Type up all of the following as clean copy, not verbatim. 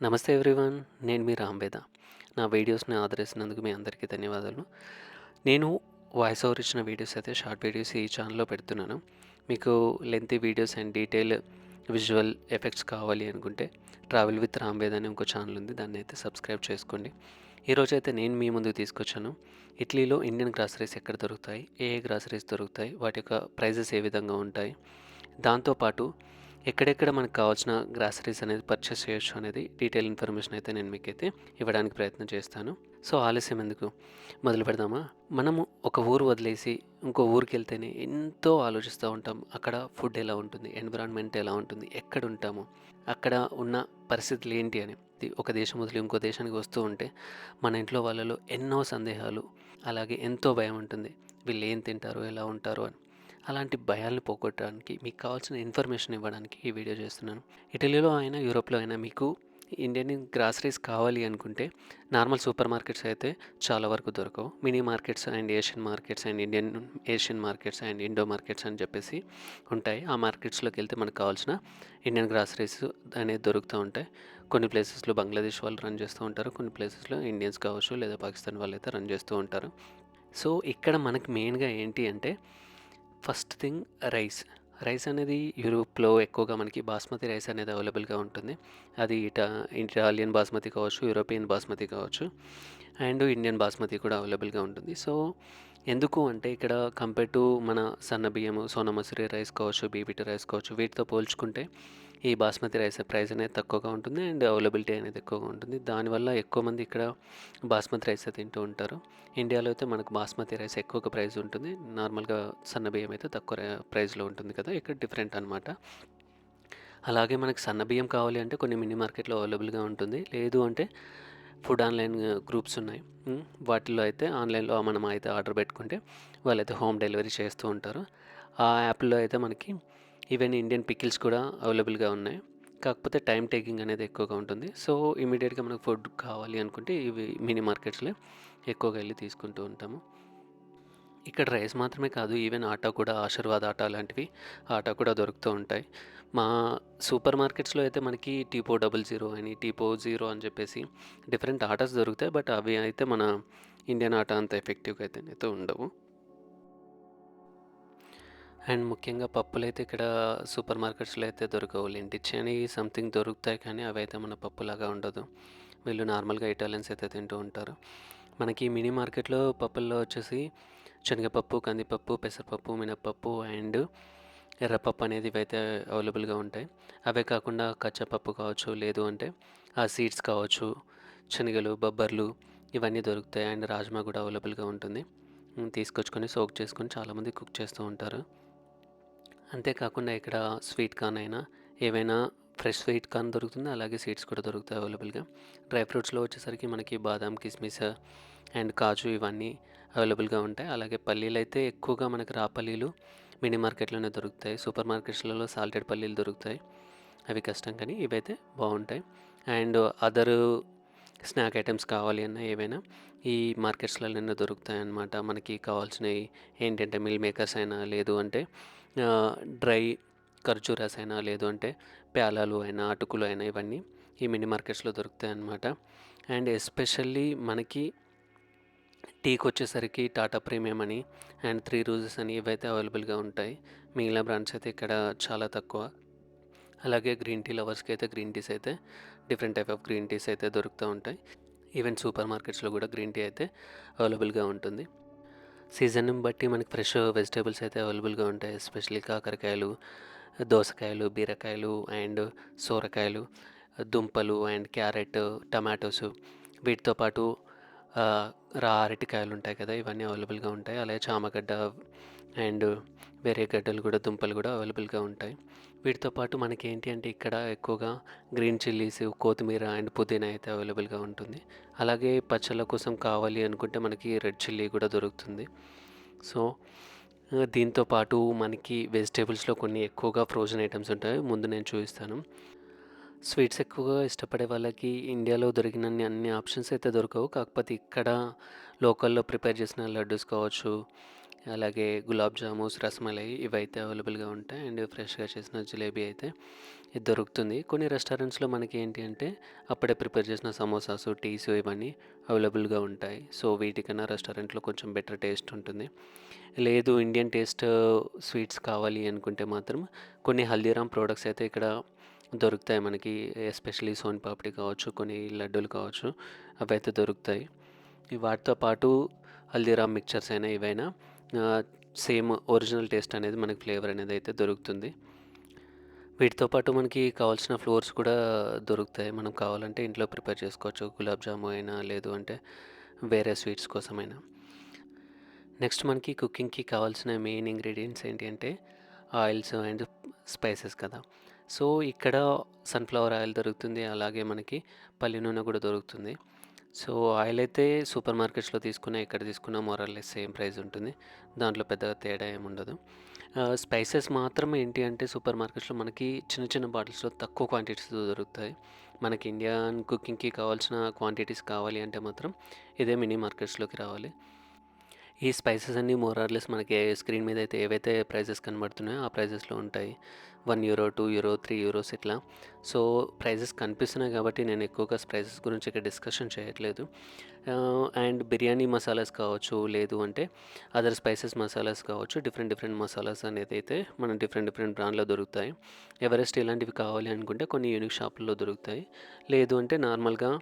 నమస్తే ఎవ్రీవన్. నేను మీ రాంబేద. నా వీడియోస్‌ని ఆదరిస్తున్నందుకు మీ అందరికీ ధన్యవాదాలు. నేను వాయిస్ ఓవర్ ఇచ్చిన వీడియోస్ అయితే షార్ట్ వీడియోస్ ఈ ఛానల్‌లో పెడుతున్నాను. మీకు lengthy videos and detail visual effects కావాలి అనుకుంటే 'ట్రావెల్ విత్ రాంబేద' అని ఇంకో ఛానల్ ఉంది. దాన్నైతే సబ్స్క్రైబ్ చేసుకోండి. ఈరోజైతే నేను మీ ముందుకు తీసుకొచ్చాను. ఇటలీలో ఇండియన్ గ్రాసరీస్ ఎక్కడ దొరుకుతాయి? ఏ ఏ గ్రాసరీస్ దొరుకుతాయి? వాటి యొక్క ప్రైజెస్ ఏ విధంగా ఉంటాయి? దాంతో పాటు ఎక్కడెక్కడ మనకు కావాల్సిన గ్రాసరీస్ అనేది పర్చేస్ చేయొచ్చు అనేది డీటెయిల్ ఇన్ఫర్మేషన్ అయితే నేను మీకైతే ఇవ్వడానికి ప్రయత్నం చేస్తాను. సో ఆలస్యం ఎందుకు, మొదలు పెడదామా? మనము ఒక ఊరు వదిలేసి ఇంకో ఊరికి వెళ్తేనే ఎంతో ఆలోచిస్తూ ఉంటాం. అక్కడ ఫుడ్ ఎలా ఉంటుంది, ఎన్విరాన్మెంట్ ఎలా ఉంటుంది, ఎక్కడ ఉంటాము, అక్కడ ఉన్న పరిస్థితులు ఏంటి అని. ఒక దేశం వదిలి ఇంకో దేశానికి వస్తూ ఉంటే మన ఇంట్లో వాళ్ళలో ఎన్నో సందేహాలు, అలాగే ఎంతో భయం ఉంటుంది. వీళ్ళు ఏం తింటారు, ఎలా ఉంటారు అని. అలాంటి భయాల్ని పోగొట్టడానికి, మీకు కావాల్సిన ఇన్ఫర్మేషన్ ఇవ్వడానికి ఈ వీడియో చేస్తున్నాను. ఇటలీలో అయినా, యూరోప్‌లో అయినా మీకు ఇండియన్ గ్రాసరీస్ కావాలి అనుకుంటే నార్మల్ సూపర్ మార్కెట్స్ అయితే చాలా వరకు దొరకవు. Mini markets and Asian markets and Asian markets and Indo markets అని చెప్పేసి ఉంటాయి. ఆ మార్కెట్స్‌లోకి వెళ్తే మనకు కావాల్సిన ఇండియన్ గ్రాసరీస్ అనేది దొరుకుతూ ఉంటాయి. కొన్ని ప్లేసెస్‌లో బంగ్లాదేశ్ వాళ్ళు రన్ చేస్తూ ఉంటారు. కొన్ని ప్లేసెస్‌లో ఇండియన్స్ కావచ్చు లేదా పాకిస్తాన్ వాళ్ళైతే రన్ చేస్తూ ఉంటారు. సో ఇక్కడ మనకి మెయిన్‌గా ఏంటి అంటే ఫస్ట్ థింగ్ రైస్. రైస్ అనేది యూరోప్‌లో ఎక్కువగా మనకి బాస్మతి రైస్ అనేది అవైలబుల్‌గా ఉంటుంది. అది ఇటాలియన్ బాస్మతి కావచ్చు, యూరోపియన్ బాస్మతి కావచ్చు అండ్ ఇండియన్ బాస్మతి కూడా అవైలబుల్‌గా ఉంటుంది. సో, ఎందుకు అంటే ఇక్కడ కంపేర్ టు మన సన్న బియ్యము, సోనా మసూరి రైస్ కావచ్చు, బీపీటీ రైస్ కావచ్చు, వీటితో పోల్చుకుంటే ఈ బాస్మతి రైస్ ప్రైస్ అనేది తక్కువగా ఉంటుంది అండ్ అవైలబిలిటీ అనేది ఎక్కువగా ఉంటుంది. దానివల్ల ఎక్కువ మంది ఇక్కడ బాస్మతి రైస్ తింటూ ఉంటారు. ఇండియాలో అయితే మనకు బాస్మతి రైస్ ఎక్కువగా ప్రైస్ ఉంటుంది. నార్మల్‌గా సన్న బియ్యం అయితే తక్కువ ప్రైస్‌లో ఉంటుంది కదా! ఇక్కడ డిఫరెంట్ అనమాట. అలాగే మనకు సన్న బియ్యం కావాలి అంటే కొన్ని మినీ మార్కెట్‌లో అవైలబుల్‌గా ఉంటుంది. లేదు అంటే ఫుడ్ ఆన్‌లైన్ గ్రూప్స్ ఉన్నాయి. వాటిల్లో అయితే ఆన్‌లైన్‌లో మనం అయితే ఆర్డర్ పెట్టుకుంటే వాళ్ళైతే హోమ్ డెలివరీ చేస్తూ ఉంటారు. ఆ యాప్‌లో అయితే మనకి ఈవెన్ ఇండియన్ పికిల్స్ కూడా అవైలబుల్‌గా ఉన్నాయి. కాకపోతే టైమ్ టేకింగ్ అనేది ఎక్కువగా ఉంటుంది. సో, ఇమ్మీడియేట్‌గా మనకు ఫుడ్ కావాలి అనుకుంటే ఇవి మినీ మార్కెట్స్‌లో ఎక్కువగా ఎళ్లి తీసుకుంటూ ఉంటాము. ఇక్కడ రైస్ మాత్రమే కాదు, ఈవెన్ ఆటా కూడా ఆశీర్వాద్ ఆటా లాంటివి ఆటా కూడా దొరుకుతూ ఉంటాయి. మా సూపర్ మార్కెట్స్‌లో అయితే మనకి టీపో 00 అని, టీపో 0 అని చెప్పేసి డిఫరెంట్ ఆటాస్ దొరుకుతాయి. బట్ అవి అయితే మన ఇండియన్ ఆటా అంత ఎఫెక్టివ్‌గా అయితేనైతే ఉండవు. అండ్ ముఖ్యంగా పప్పులైతే ఇక్కడ సూపర్ మార్కెట్స్‌లో అయితే దొరకవు. లెంటిచ్చి అని సంథింగ్ దొరుకుతాయి కానీ అవైతే మన పప్పులాగా ఉండదు. వీళ్ళు నార్మల్‌గా ఇటాలియన్స్ అయితే తింటూ ఉంటారు. మనకి మినీ మార్కెట్‌లో పప్పుల్లో వచ్చేసి శనగపప్పు, కందిపప్పు, పెసరపప్పు, మినపప్పు అండ్ ఎర్రపప్పు అనేది ఇవైతే అవైలబుల్‌గా ఉంటాయి. అవే కాకుండా కచ్చపప్పు కావచ్చు, లేదు అంటే ఆ సీడ్స్ కావచ్చు, శనగలు, బొబ్బర్లు ఇవన్నీ దొరుకుతాయి. అండ్ రాజ్మా కూడా అవైలబుల్‌గా ఉంటుంది. తీసుకొచ్చుకొని సోక్ చేసుకొని చాలామంది కుక్ చేస్తూ ఉంటారు. అంతేకాకుండా ఇక్కడ స్వీట్ కార్న్ అయినా, ఏవైనా ఫ్రెష్ స్వీట్ కార్న్ దొరుకుతుంది. అలాగే సీడ్స్ కూడా దొరుకుతాయి అవైలబుల్‌గా. డ్రై ఫ్రూట్స్‌లో వచ్చేసరికి మనకి బాదాం, కిస్మిస్ అండ్ కాజు ఇవన్నీ అవైలబుల్‌గా ఉంటాయి. అలాగే పల్లీలైతే ఎక్కువగా మనకి రా పల్లీలు మినీ మార్కెట్‌లోనే దొరుకుతాయి. సూపర్ మార్కెట్స్‌లలో సాల్టెడ్ పల్లీలు దొరుకుతాయి. అవి కష్టం కానీ ఇవైతే బావుంటాయి. అండ్ అదరు స్నాక్ ఐటెమ్స్ కావాలి అన్నా ఏవైనా ఈ మార్కెట్స్‌లలోనే దొరుకుతాయన్నమాట. మనకి కావాల్సినయి ఏంటంటే మిల్ మేకర్స్ అయినా, లేదు అంటే డ్రై ఖర్జూరాస్ అయినా, లేదు అంటే ప్యాలాలు అయినా, అటుకులు అయినా ఇవన్నీ ఈ మినీ మార్కెట్స్‌లో దొరుకుతాయన్నమాట. అండ్ ఎస్పెషల్లీ మనకి టీకొచ్చేసరికి టాటా ప్రీమియం అని అండ్ 3 రోజెస్ అని ఇవైతే అవైలబుల్‌గా ఉంటాయి. మిగిలిన బ్రాండ్స్ అయితే ఇక్కడ చాలా తక్కువ. అలాగే గ్రీన్ టీ లవర్స్‌కి అయితే గ్రీన్ టీస్ అయితే different type of green teas అయితే దొరుకుతూ ఉంటాయి. ఈవెన్ సూపర్ మార్కెట్స్‌లో కూడా గ్రీన్ టీ అయితే అవైలబుల్‌గా ఉంటుంది. సీజన్‌ని బట్టి మనకి ఫ్రెష్ వెజిటబుల్స్ అయితే అవైలబుల్‌గా ఉంటాయి. ఎస్పెషల్లీ కాకరకాయలు, దోసకాయలు, బీరకాయలు అండ్ సోరకాయలు, దుంపలు అండ్ క్యారెట్, టమాటోసు వీటితో పాటు రా అరటికాయలు ఉంటాయి కదా! ఇవన్నీ అవైలబుల్‌గా ఉంటాయి. అలాగే చామగడ్డ అండ్ వేరే గడ్డలు కూడా, దుంపలు కూడా అవైలబుల్‌గా ఉంటాయి. వీటితో పాటు మనకేంటి అంటే ఇక్కడ ఎక్కువగా గ్రీన్ చిల్లీస్, కొత్తిమీర అండ్ పుదీనా అయితే అవైలబుల్‌గా ఉంటుంది. అలాగే పచ్చళ్ళ కోసం కావాలి అనుకుంటే మనకి రెడ్ చిల్లీ కూడా దొరుకుతుంది. సో, దీంతో పాటు మనకి వెజిటబుల్స్‌లో కొన్ని ఎక్కువగా ఫ్రోజన్ ఐటెమ్స్ ఉంటాయి. ముందు నేను చూపిస్తాను. స్వీట్స్ ఎక్కువగా ఇష్టపడే వాళ్ళకి ఇండియాలో దొరికినన్ని అన్ని ఆప్షన్స్ అయితే దొరకవు. కాకపోతే ఇక్కడ లోకల్‌లో ప్రిపేర్ చేసిన లడ్డూస్ కావచ్చు, అలాగే గులాబ్ జామున్స్, రసమలై ఇవైతే అవైలబుల్‌గా ఉంటాయి. అండ్ ఫ్రెష్‌గా చేసిన జిలేబీ అయితే ఇది దొరుకుతుంది. కొన్ని రెస్టారెంట్స్‌లో మనకి ఏంటి అంటే అప్పుడే ప్రిపేర్ చేసిన సమోసాసు, టీస్ ఇవన్నీ అవైలబుల్‌గా ఉంటాయి. సో, వీటికన్నా రెస్టారెంట్‌లో కొంచెం బెటర్ టేస్ట్ ఉంటుంది. లేదు ఇండియన్ టేస్ట్ స్వీట్స్ కావాలి అనుకుంటే మాత్రం కొన్ని హల్దీరామ్ ప్రొడక్ట్స్ అయితే ఇక్కడ దొరుకుతాయి మనకి. ఎస్పెషల్లీ సోన్ పాపిడి కావచ్చు, కొన్ని లడ్డూలు కావచ్చు, అవైతే దొరుకుతాయి. వాటితో పాటు హల్దీరామ్ మిక్చర్స్ అయినా ఇవైనా సేమ్ ఒరిజినల్ టేస్ట్ అనేది మనకి ఫ్లేవర్ అనేది అయితే దొరుకుతుంది. వీటితో పాటు మనకి కావాల్సిన ఫ్లోర్స్ కూడా దొరుకుతాయి. మనం కావాలంటే ఇంట్లో ప్రిపేర్ చేసుకోవచ్చు. గులాబ్ జాము అయినా, లేదు అంటే వేరే స్వీట్స్ కోసమైనా. నెక్స్ట్ మనకి కుకింగ్‌కి కావాల్సిన మెయిన్ ఇంగ్రీడియెంట్స్ ఏంటి అంటే ఆయిల్స్ అండ్ స్పైసెస్ కదా! సో, ఇక్కడ సన్‌ఫ్లవర్ ఆయిల్ దొరుకుతుంది. అలాగే మనకి పల్లి నూనె కూడా దొరుకుతుంది. సో, ఆయిల్ అయితే సూపర్ మార్కెట్స్‌లో తీసుకున్నా, ఎక్కడ తీసుకున్నా more or less same price ఉంటుంది. దాంట్లో పెద్దగా తేడా ఏముండదు. స్పైసెస్ మాత్రం ఏంటి అంటే సూపర్ మార్కెట్స్‌లో మనకి చిన్న చిన్న బాటిల్స్‌లో తక్కువ క్వాంటిటీస్‌లో దొరుకుతాయి. మనకి ఇండియన్ కుకింగ్‌కి కావాల్సిన క్వాంటిటీస్ కావాలి అంటే మాత్రం ఇదే మినీ మార్కెట్స్‌లోకి రావాలి. ఈ స్పైసెస్ అన్నీ మోర్ ఆర్ లెస్ మనకి స్క్రీన్ మీద అయితే ఏవైతే ప్రైజెస్ కనబడుతున్నాయో ఆ ప్రైజెస్‌లో ఉంటాయి. €1, €2, €3 ఇట్లా. సో, ప్రైజెస్ కనిపిస్తున్నాయి కాబట్టి నేను ఎక్కువగా ప్రైజెస్ గురించి ఇక్కడ డిస్కషన్ చేయట్లేదు. అండ్ బిర్యానీ మసాలాస్ కావచ్చు, లేదు అంటే అదర్ స్పైసెస్ మసాలాస్ కావచ్చు, డిఫరెంట్ డిఫరెంట్ మసాలాస్ అనేదైతే మనం డిఫరెంట్ డిఫరెంట్ బ్రాండ్‌లో దొరుకుతాయి. ఎవరెస్ట్ ఇలాంటివి కావాలి అనుకుంటే కొన్ని యూనిక్ షాపుల్లో దొరుకుతాయి. లేదు అంటే నార్మల్‌గా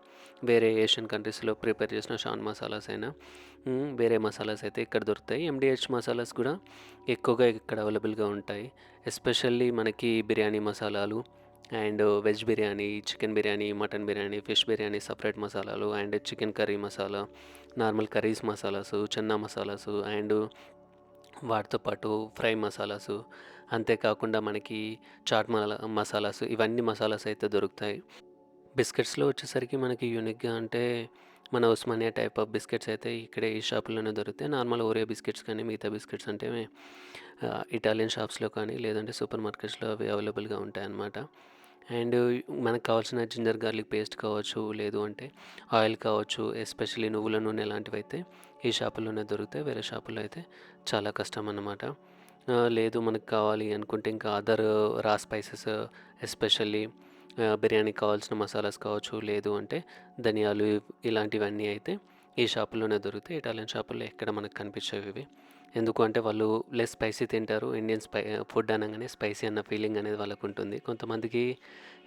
వేరే ఏషియన్ కంట్రీస్‌లో ప్రిపేర్ చేసిన షాన్ మసాలాస్ అయినా, వేరే మసాలాస్ అయితే ఇక్కడ దొరుకుతాయి. ఎండీహెచ్ మసాలాస్ కూడా ఎక్కువగా ఇక్కడ అవైలబుల్‌గా ఉంటాయి. ఎస్పెషల్లీ మనకి బిర్యానీ మసాలాలు and veg biryani, chicken biryani, mutton biryani, fish biryani separate మసాలాలు and chicken curry masala, normal curries మసాలాసు, చెన్నా మసాలాసు అండ్ వాటితో పాటు ఫ్రై మసాలాసు, అంతేకాకుండా మనకి చాట్ మసాలాసు ఇవన్నీ మసాలాస్ అయితే దొరుకుతాయి. బిస్కెట్స్‌లో వచ్చేసరికి మనకి యూనిక్‌గా అంటే మన ఉస్మానియా టైప్ ఆఫ్ బిస్కెట్స్ అయితే ఇక్కడే ఈ షాపుల్లోనే దొరుకుతాయి. నార్మల్ ఓరియో బిస్కెట్స్ కానీ మిగతా బిస్కెట్స్ అంటే ఇటాలియన్ షాప్స్‌లో కానీ లేదంటే సూపర్ మార్కెట్స్‌లో అవి అవైలబుల్‌గా ఉంటాయన్నమాట. అండ్ మనకు కావాల్సిన జింజర్ గార్లిక్ పేస్ట్ కావచ్చు, లేదు అంటే ఆయిల్ కావచ్చు, ఎస్పెషల్లీ నువ్వుల నూనె లాంటివైతే ఈ షాపుల్లోనే దొరుకుతాయి. వేరే షాపుల్లో అయితే చాలా కష్టం అన్నమాట. లేదు మనకు కావాలి అనుకుంటే ఇంకా అదర్ రా స్పైసెస్ ఎస్పెషల్లీ బిర్యానీకి కావాల్సిన మసాలాస్ కావచ్చు, లేదు అంటే ధనియాలు ఇలాంటివన్నీ అయితే ఈ షాపుల్లోనే దొరుకుతాయి. ఇటాలియన్ షాపుల్లో ఎక్కడ మనకు కనిపించవు ఇవి. ఎందుకు అంటే వాళ్ళు లెస్ స్పైసీ తింటారు. ఇండియన్ ఫుడ్ అనంగానే స్పైసీ అన్న ఫీలింగ్ అనేది వాళ్ళకుంటుంది. కొంతమందికి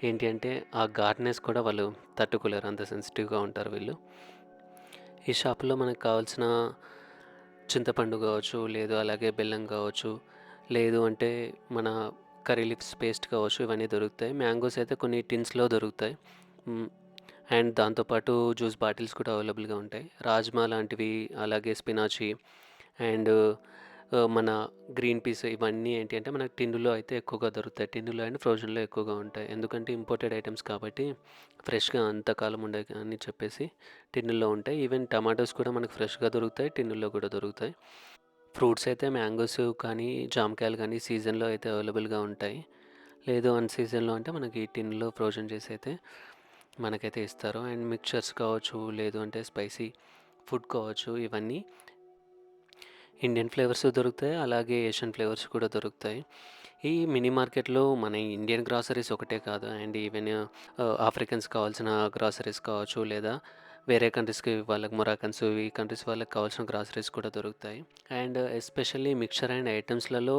ఏంటి అంటే ఆ ఘాట్‌నెస్ కూడా వాళ్ళు తట్టుకోలేరు. అంత సెన్సిటివ్‌గా ఉంటారు వీళ్ళు. ఈ షాపులో మనకు కావాల్సిన చింతపండు కావచ్చు, లేదు అలాగే బెల్లం కావచ్చు, లేదు అంటే మన కర్రీ లీవ్స్ పేస్ట్ కావచ్చు, ఇవన్నీ దొరుకుతాయి. మ్యాంగోస్ అయితే కొన్ని టిన్స్‌లో దొరుకుతాయి. హ్మ్. అండ్ దాంతో పాటు జ్యూస్ బాటిల్స్ కూడా అవైలబుల్‌గా ఉంటాయి. రాజ్మా లాంటివి, అలాగే స్పినాచి అండ్ మన గ్రీన్ పీస్ ఇవన్నీ ఏంటి అంటే మనకు టిన్నులో అయితే ఎక్కువగా దొరుకుతాయి. టిన్నులో అండ్ ఫ్రోజన్‌లో ఎక్కువగా ఉంటాయి. ఎందుకంటే ఇంపోర్టెడ్ ఐటెమ్స్ కాబట్టి ఫ్రెష్‌గా అంతకాలం ఉండే అని చెప్పేసి టిన్నుల్లో ఉంటాయి. ఈవెన్ టమాటోస్ కూడా మనకు ఫ్రెష్‌గా దొరుకుతాయి. టిన్నుల్లో కూడా దొరుకుతాయి. ఫ్రూట్స్ అయితే మ్యాంగోస్ కానీ, జామకాయలు కానీ సీజన్‌లో అయితే అవైలబుల్‌గా ఉంటాయి. లేదు అన్ సీజన్‌లో అంటే మనకి టిన్‌లో ఫ్రోజన్ చేసి అయితే మనకైతే ఇస్తారు. అండ్ మిక్చర్స్ కావచ్చు, లేదు అంటే స్పైసీ ఫుడ్ కావచ్చు, ఇవన్నీ ఇండియన్ ఫ్లేవర్స్ దొరుకుతాయి. అలాగే ఏషియన్ ఫ్లేవర్స్ కూడా దొరుకుతాయి. ఈ మినీ మార్కెట్‌లో మన ఇండియన్ గ్రాసరీస్ ఒకటే కాదు అండ్ ఈవెన్ ఆఫ్రికన్స్ కావాల్సిన గ్రాసరీస్ కావచ్చు, లేదా వేరే కంట్రీస్‌కి వాళ్ళకి మొరాకన్స్ ఈ కంట్రీస్ వాళ్ళకి కావాల్సిన గ్రాసరీస్ కూడా దొరుకుతాయి. అండ్ ఎస్పెషల్లీ మిక్చర్ అండ్ ఐటెమ్స్‌లలో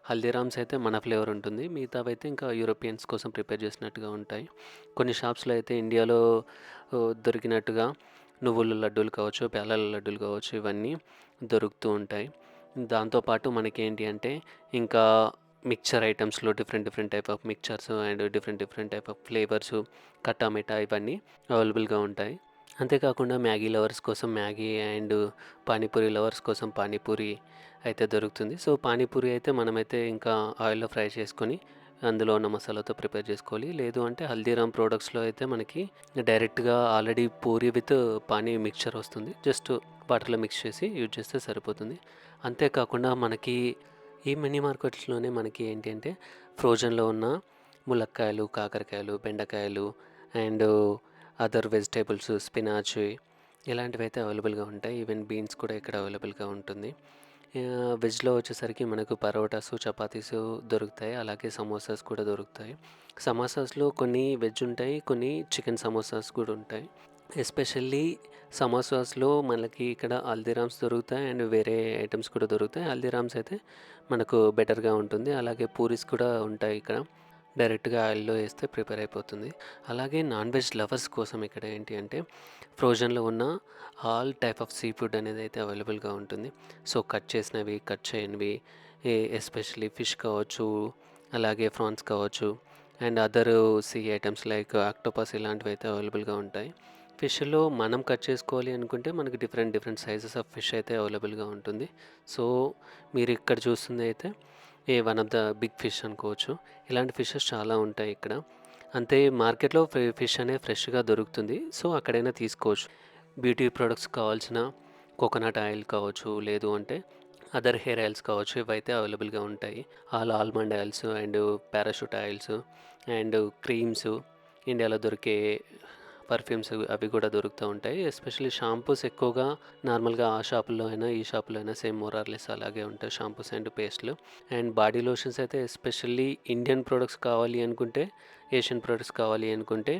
హల్దీరామ్స్ అయితే మన ఫ్లేవర్ ఉంటుంది. మిగతావైతే ఇంకా యూరోపియన్స్ కోసం ప్రిపేర్ చేసినట్టుగా ఉంటాయి. కొన్ని షాప్స్‌లో అయితే ఇండియాలో దొరికినట్టుగా నువ్వుల లడ్డూలు కావచ్చు, పేలాల లడ్డూలు కావచ్చు, ఇవన్నీ దొరుకుతూ ఉంటాయి. దాంతో పాటు మనకేంటి అంటే ఇంకా మిక్చర్ ఐటమ్స్‌లో different different type of mixtures and different different type of flavours, khatta meetha ఇవన్నీ అవైలబుల్‌గా ఉంటాయి. అంతేకాకుండా మ్యాగీ లవర్స్ కోసం మ్యాగీ అండ్ పానీపూరి లవర్స్ కోసం పానీపూరి అయితే దొరుకుతుంది. సో, పానీపూరి అయితే మనమైతే ఇంకా ఆయిల్‌లో ఫ్రై చేసుకొని అందులో ఉన్న మసాలాతో ప్రిపేర్ చేసుకోవాలి. లేదు అంటే హల్దీరామ్ ప్రొడక్ట్స్‌లో అయితే మనకి డైరెక్ట్‌గా already puri with pani mixture వస్తుంది. జస్ట్ వాటర్‌లో మిక్స్ చేసి యూజ్ చేస్తే సరిపోతుంది. అంతేకాకుండా మనకి ఈ మినీ మార్కెట్స్‌లోనే మనకి ఏంటి అంటే ఫ్రోజన్‌లో ఉన్న ములక్కాయలు, కాకరకాయలు, బెండకాయలు అండ్ అదర్ వెజిటేబుల్స్, స్పినాచ్ ఇలాంటివైతే అవైలబుల్‌గా ఉంటాయి. ఈవెన్ బీన్స్ కూడా ఇక్కడ అవైలబుల్‌గా ఉంటుంది. వెజ్‌లో వచ్చేసరికి మనకు పరోటాసు, చపాతీసు దొరుకుతాయి. అలాగే సమోసాస్ కూడా దొరుకుతాయి. సమోసాస్‌లో కొన్ని వెజ్ ఉంటాయి. కొన్ని చికెన్ సమోసాస్ కూడా ఉంటాయి. ఎస్పెషల్లీ సమోసాస్‌లో మనకి ఇక్కడ హల్దీరామ్స్ దొరుకుతాయి అండ్ వేరే ఐటెమ్స్ కూడా దొరుకుతాయి. హల్దీరామ్స్ అయితే మనకు బెటర్‌గా ఉంటుంది. అలాగే పూరీస్ కూడా ఉంటాయి ఇక్కడ. డైరెక్ట్‌గా ఆయిల్‌లో ఏస్తే ప్రిపేర్ అయిపోతుంది. అలాగే నాన్ వెజ్ లవర్స్ కోసం ఇక్కడ ఏంటి అంటే ఫ్రోజన్‌లో ఉన్న all type of sea food అనేది అయితే అవైలబుల్‌గా ఉంటుంది. సో, కట్ చేసినవి, కట్ చేయనివి ఎస్పెషల్లీ ఫిష్ కావచ్చు, అలాగే ప్రాన్స్ కావచ్చు and other sea items like octopus ఇలాంటివి అయితే అవైలబుల్‌గా ఉంటాయి. ఫిష్‌లో మనం కట్ చేసుకోవాలి అనుకుంటే మనకి డిఫరెంట్ సైజెస్ ఆఫ్ ఫిష్ అయితే అవైలబుల్‌గా ఉంటుంది. సో, మీరు ఇక్కడ చూస్తుంది అయితే one of the big fish అనుకోవచ్చు. ఇలాంటి ఫిషెస్ చాలా ఉంటాయి ఇక్కడ. అంతే మార్కెట్‌లో ఫిష్ అనేది ఫ్రెష్‌గా దొరుకుతుంది. సో, అక్కడైనా తీసుకోవచ్చు. బ్యూటీ ప్రొడక్ట్స్ కావాల్సిన కోకోనట్ ఆయిల్ కావచ్చు, లేదు అంటే అదర్ హెయిర్ ఆయిల్స్ కావచ్చు. ఇవైతే అవైలబుల్‌గా ఉంటాయి. Almond oils and parachute oils and creams ఇండియాలో దొరికే పర్ఫ్యూమ్స్ అవి కూడా దొరుకుతూ ఉంటాయి. ఎస్పెషల్లీ షాంపూస్ ఎక్కువగా నార్మల్‌గా ఆ షాపుల్లో అయినా, ఈ షాపులో అయినా సేమ్ మోర్ ఆర్ లెస్ అలాగే ఉంటాయి షాంపూస్ అండ్ పేస్ట్‌లు. అండ్ బాడీ లోషన్స్ అయితే ఎస్పెషల్లీ ఇండియన్ ప్రొడక్ట్స్ కావాలి అనుకుంటే, ఏషియన్ ప్రొడక్ట్స్ కావాలి అనుకుంటే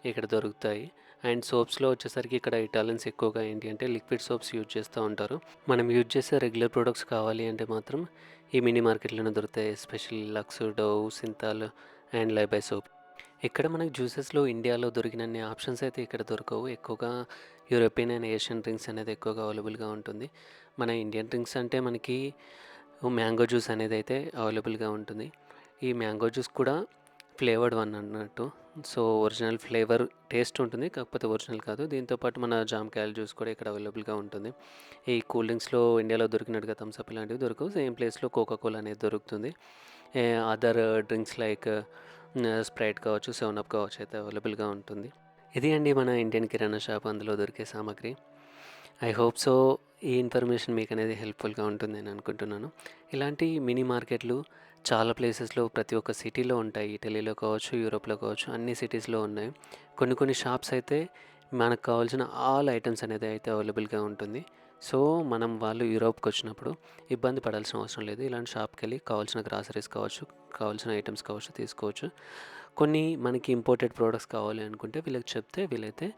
ఇక్కడ దొరుకుతాయి. అండ్ సోప్స్‌లో వచ్చేసరికి ఇక్కడ ఇటాలియన్స్ ఎక్కువగా ఏంటి అంటే లిక్విడ్ సోప్స్ యూజ్ చేస్తూ ఉంటారు. మనం యూజ్ చేసే రెగ్యులర్ ప్రొడక్ట్స్ కావాలి అంటే మాత్రం ఈ మినీ మార్కెట్‌లోనే దొరుకుతాయి. Especially Lux, Dove, Cinthol and Lifebuoy soap. ఇక్కడ మనకు జ్యూసెస్‌లో ఇండియాలో దొరికినన్ని ఆప్షన్స్ అయితే ఇక్కడ దొరకవు. ఎక్కువగా యూరోపియన్ అండ్ ఏషియన్ డ్రింక్స్ అనేది ఎక్కువగా అవైలబుల్‌గా ఉంటుంది. మన ఇండియన్ డ్రింక్స్ అంటే మనకి మ్యాంగో జ్యూస్ అనేదైతే అవైలబుల్‌గా ఉంటుంది. ఈ మ్యాంగో జ్యూస్ కూడా ఫ్లేవర్డ్ వన్ అన్నట్టు. సో, ఒరిజినల్ ఫ్లేవర్ టేస్ట్ ఉంటుంది. కాకపోతే ఒరిజినల్ కాదు. దీంతో పాటు మన జామకాయల జ్యూస్ కూడా ఇక్కడ అవైలబుల్‌గా ఉంటుంది. ఈ కూల్ డ్రింక్స్‌లో ఇండియాలో దొరికినట్టుగా థమ్స్ అప్ ఇలాంటివి దొరకవు. సేమ్ ప్లేస్‌లో కోకా కోలా అనేది దొరుకుతుంది. అదర్ డ్రింక్స్ లైక్ స్ప్రైట్ కావచ్చు, సెవెన్ అప్ కావచ్చు అయితే అవైలబుల్‌గా ఉంటుంది. ఇది అండి మన ఇండియన్ కిరాణా షాప్ అందులో దొరికే సామాగ్రి. ఐ హోప్ సో ఈ ఇన్ఫర్మేషన్ మీకనేది హెల్ప్‌ఫుల్‌గా ఉంటుందని అనుకుంటున్నాను. ఇలాంటి మినీ మార్కెట్‌లు చాలా ప్లేసెస్‌లో ప్రతి ఒక్క సిటీలో ఉంటాయి. ఇటలీలో కావచ్చు, యూరోప్‌లో కావచ్చు అన్ని సిటీస్‌లో ఉన్నాయి. కొన్ని షాప్స్ అయితే మనకు కావాల్సిన ఆల్ ఐటెమ్స్ అనేది అయితే అవైలబుల్‌గా ఉంటుంది. సో, మనం వాళ్ళు యూరోప్‌కొచ్చినప్పుడు ఇబ్బంది పడాల్సిన అవసరం లేదు. ఇలాంటి షాప్‌కెళ్ళి కావాల్సిన గ్రాసరీస్ కావచ్చు, కావాల్సిన ఐటెమ్స్ కావచ్చు తీసుకోవచ్చు. కొన్ని మనకి ఇంపోర్టెడ్ ప్రొడక్ట్స్ కావాలి అనుకుంటే వీళ్ళకి చెప్తే వీళ్ళైతే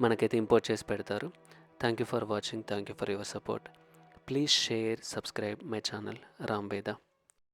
మనకైతే ఇంపోర్ట్ చేసి పెడతారు. Thank you for watching. Thank you for your support. Please share, subscribe my channel Ram వేద.